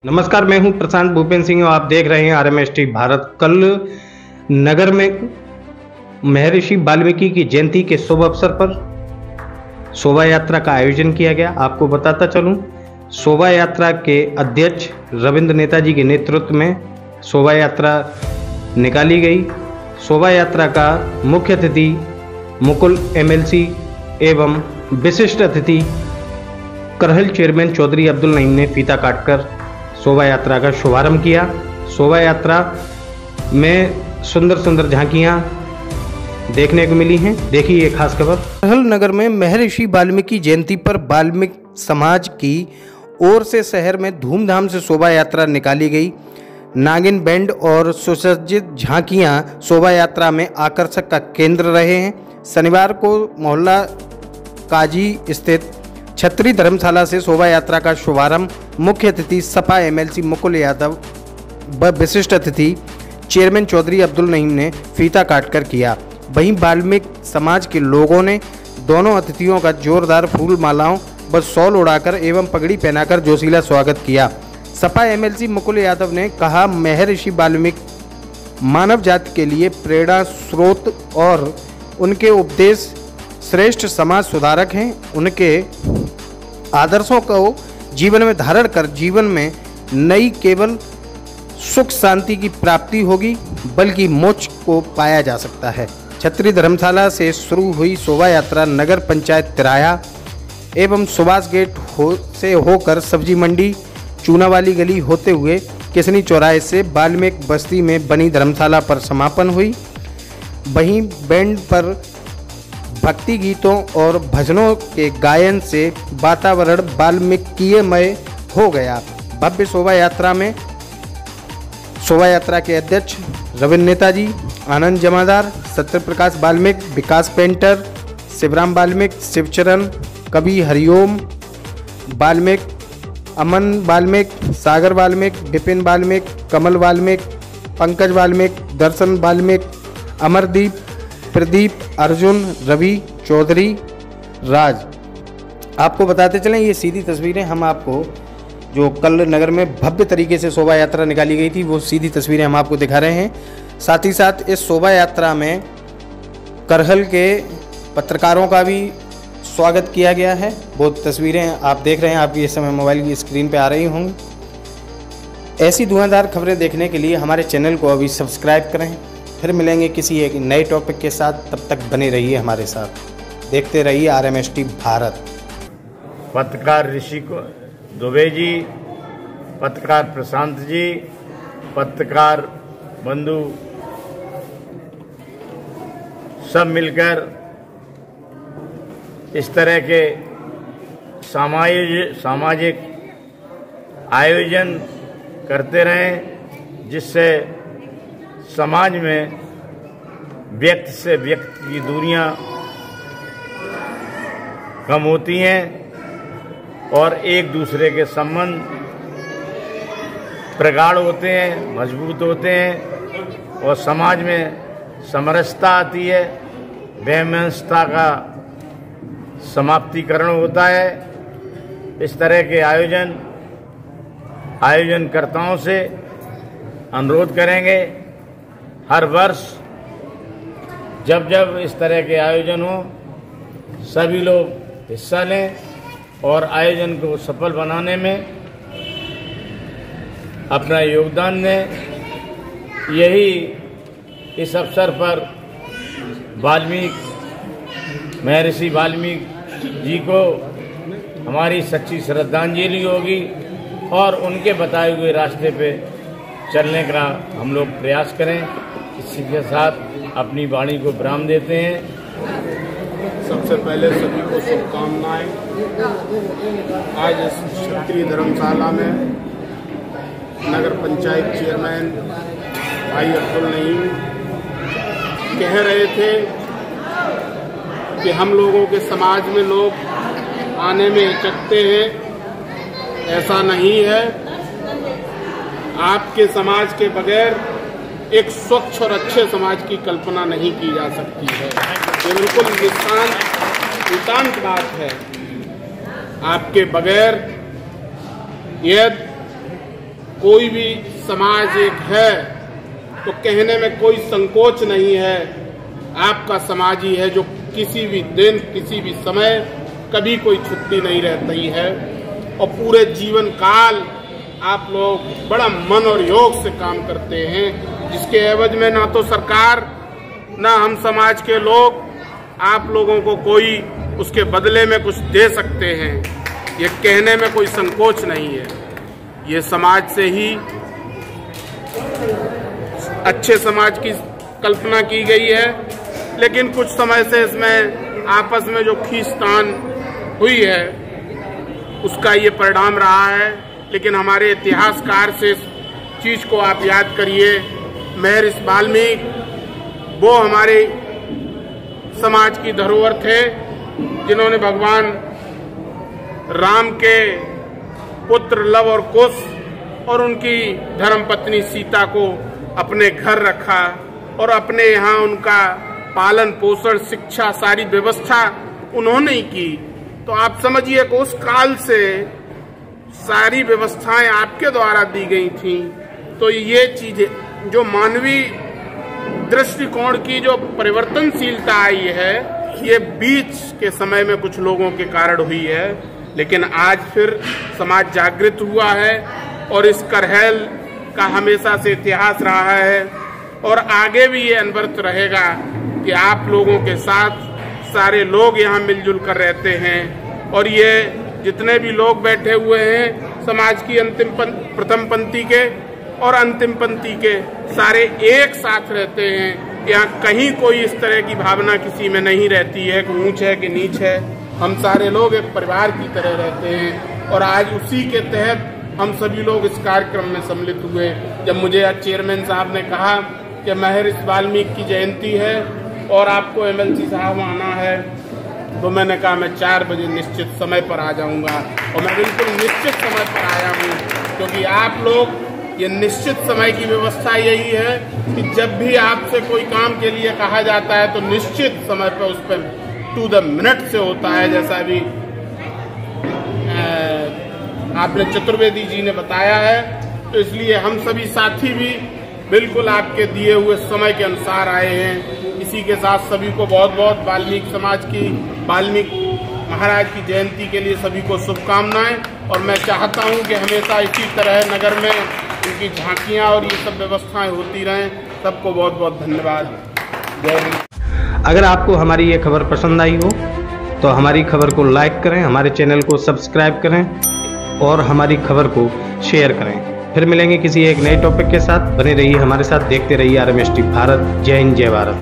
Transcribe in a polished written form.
नमस्कार, मैं हूं प्रशांत भूपेंद्र सिंह और आप देख रहे हैं RMST भारत। कल नगर में महर्षि वाल्मीकि की जयंती के शुभ अवसर पर शोभा यात्रा का आयोजन किया गया। आपको बताता चलूं, शोभा यात्रा के अध्यक्ष रविंद्र नेताजी के नेतृत्व में शोभा यात्रा निकाली गई। शोभा यात्रा का मुख्य अतिथि मुकुल MLC एवं विशिष्ट अतिथि करहल चेयरमैन चौधरी अब्दुल नईम ने फीता काटकर शोभा यात्रा का शुभारंभ किया। शोभा यात्रा में सुंदर सुंदर झांकियां देखने को मिली हैं। देखिए ये खास खबर। करहल नगर में महर्षि वाल्मीकि जयंती पर वाल्मीकि समाज की ओर से शहर में धूमधाम से शोभा यात्रा निकाली गई। नागिन बैंड और सुसज्जित झांकियां शोभा यात्रा में आकर्षक का केंद्र रहे हैं। शनिवार को मोहल्ला काजी स्थित छतरी धर्मशाला से शोभा यात्रा का शुभारंभ मुख्य अतिथि सपा MLC मुकुल यादव व विशिष्ट अतिथि चेयरमैन चौधरी अब्दुल नईम ने फीता काटकर किया। वहीं वाल्मीकि समाज के लोगों ने दोनों अतिथियों का जोरदार फूल मालाओं व शॉल उड़ाकर एवं पगड़ी पहनाकर जोशीला स्वागत किया। सपा MLC मुकुल यादव ने कहा, महर्षि वाल्मीकि मानव जाति के लिए प्रेरणा स्रोत और उनके उपदेश श्रेष्ठ समाज सुधारक हैं। उनके आदर्शों को जीवन में धारण कर जीवन में नई केवल सुख शांति की प्राप्ति होगी, बल्कि मोक्ष को पाया जा सकता है। छतरी धर्मशाला से शुरू हुई शोभा यात्रा नगर पंचायत तिराया एवं सुभाष गेट से होकर सब्जी मंडी चूनावाली गली होते हुए किसनी चौराहे से वाल्मीकि बस्ती में बनी धर्मशाला पर समापन हुई। वहीं बैंड पर भक्ति गीतों और भजनों के गायन से वातावरण वाल्मीकिमय हो गया। भव्य शोभा यात्रा में शोभा यात्रा के अध्यक्ष रविंद्र नेताजी, आनंद जमादार, सत्य प्रकाश वाल्मीकि, विकास पेंटर, शिवराम वाल्मीकि, शिवचरण, कवि हरिओम वाल्मीकि, अमन वाल्मीकि, सागर वाल्मीकि, विपिन वाल्मीकि, कमल वाल्मीकि, पंकज वाल्मीकि, दर्शन वाल्मीकि, अमरदीप, प्रदीप, अर्जुन, रवि, चौधरी, राज। आपको बताते चलें, ये सीधी तस्वीरें हम आपको जो कल नगर में भव्य तरीके से शोभा यात्रा निकाली गई थी वो सीधी तस्वीरें हम आपको दिखा रहे हैं। साथ ही साथ इस शोभा यात्रा में करहल के पत्रकारों का भी स्वागत किया गया है। वो तस्वीरें आप देख रहे हैं, आपकी इस समय मोबाइल की स्क्रीन पे आ रही होंगी। ऐसी धुआंधार खबरें देखने के लिए हमारे चैनल को अभी सब्सक्राइब करें। फिर मिलेंगे किसी एक नए टॉपिक के साथ, तब तक बने रहिए हमारे साथ, देखते रहिए RMST भारत। पत्रकार ऋषि दुबे जी, पत्रकार प्रशांत जी, पत्रकार बंधु सब मिलकर इस तरह के सामाजिक आयोजन करते रहें, जिससे समाज में व्यक्ति से व्यक्ति की दूरियां कम होती हैं और एक दूसरे के संबंध प्रगाढ़ होते हैं, मजबूत होते हैं और समाज में समरसता आती है, वैमनस्यता का समाप्तिकरण होता है। इस तरह के आयोजनकर्ताओं से अनुरोध करेंगे, हर वर्ष जब जब इस तरह के आयोजन हो सभी लोग हिस्सा लें और आयोजन को सफल बनाने में अपना योगदान दें। यही इस अवसर पर महर्षि वाल्मीकि जी को हमारी सच्ची श्रद्धांजलि होगी और उनके बताए हुए रास्ते पे चलने का हम लोग प्रयास करें। इसी के साथ अपनी वाणी को विराम देते हैं। सबसे पहले सभी को शुभकामनाएं। आज इस छतरी धर्मशाला में नगर पंचायत चेयरमैन भाई अब्दुल नईम कह रहे थे कि हम लोगों के समाज में लोग आने में हिचकते हैं। ऐसा नहीं है। आपके समाज के बगैर एक स्वच्छ और अच्छे समाज की कल्पना नहीं की जा सकती है। ये बिल्कुल नितांत बात है। आपके बगैर यदि कोई भी समाज एक है तो कहने में कोई संकोच नहीं है। आपका समाज ही है जो किसी भी दिन किसी भी समय कभी कोई छुट्टी नहीं रहती है और पूरे जीवन काल आप लोग बड़ा मन और योग से काम करते हैं, जिसके एवज में ना तो सरकार ना हम समाज के लोग आप लोगों को कोई उसके बदले में कुछ दे सकते हैं। ये कहने में कोई संकोच नहीं है। ये समाज से ही अच्छे समाज की कल्पना की गई है, लेकिन कुछ समय से इसमें आपस में जो खींचतान हुई है उसका ये परिणाम रहा है। लेकिन हमारे इतिहासकार से इस चीज को आप याद करिए, महर्षि वाल्मीकि वो हमारे समाज की धरोहर थे, जिन्होंने भगवान राम के पुत्र लव और कुश और उनकी धर्मपत्नी सीता को अपने घर रखा और अपने यहाँ उनका पालन पोषण शिक्षा सारी व्यवस्था उन्होंने ही की। तो आप समझिए कि उस काल से सारी व्यवस्थाएं आपके द्वारा दी गई थी। तो ये चीजें जो मानवीय दृष्टिकोण की जो परिवर्तनशीलता आई है, ये बीच के समय में कुछ लोगों के कारण हुई है, लेकिन आज फिर समाज जागृत हुआ है और इस करहल का हमेशा से इतिहास रहा है और आगे भी ये अनवरत रहेगा कि आप लोगों के साथ सारे लोग यहाँ मिलजुल कर रहते हैं। और ये जितने भी लोग बैठे हुए हैं समाज की अंतिम प्रथम पंक्ति के और अंतिम पंक्ति के, सारे एक साथ रहते हैं। यहाँ कहीं कोई इस तरह की भावना किसी में नहीं रहती है कि ऊंच है कि नीच है। हम सारे लोग एक परिवार की तरह रहते हैं और आज उसी के तहत हम सभी लोग इस कार्यक्रम में सम्मिलित हुए। जब मुझे आज चेयरमैन साहब ने कहा कि महर्षि वाल्मीकि की जयंती है और आपको एमएलसी साहब आना है, तो मैंने कहा मैं 4 बजे निश्चित समय पर आ जाऊंगा। और मैं बिल्कुल निश्चित समय पर आया हूँ, क्योंकि आप लोग ये निश्चित समय की व्यवस्था यही है कि जब भी आपसे कोई काम के लिए कहा जाता है तो निश्चित समय पर उस पर टू द मिनट से होता है। जैसा अभी आपने चतुर्वेदी जी ने बताया है, तो इसलिए हम सभी साथी भी बिल्कुल आपके दिए हुए समय के अनुसार आए हैं। इसी के साथ सभी को बहुत बहुत वाल्मीकि समाज की वाल्मीकि महाराज की जयंती के लिए सभी को शुभकामनाएं। और मैं चाहता हूं कि हमेशा इसी तरह नगर में उनकी झांकियां और ये सब व्यवस्थाएं होती रहें। सबको बहुत बहुत धन्यवाद। जय हिंद। अगर आपको हमारी ये खबर पसंद आई हो तो हमारी खबर को लाइक करें, हमारे चैनल को सब्सक्राइब करें और हमारी खबर को शेयर करें। फिर मिलेंगे किसी एक नए टॉपिक के साथ। बने रहिए हमारे साथ, देखते रहिए RMST भारत। जय हिंद, जय भारत।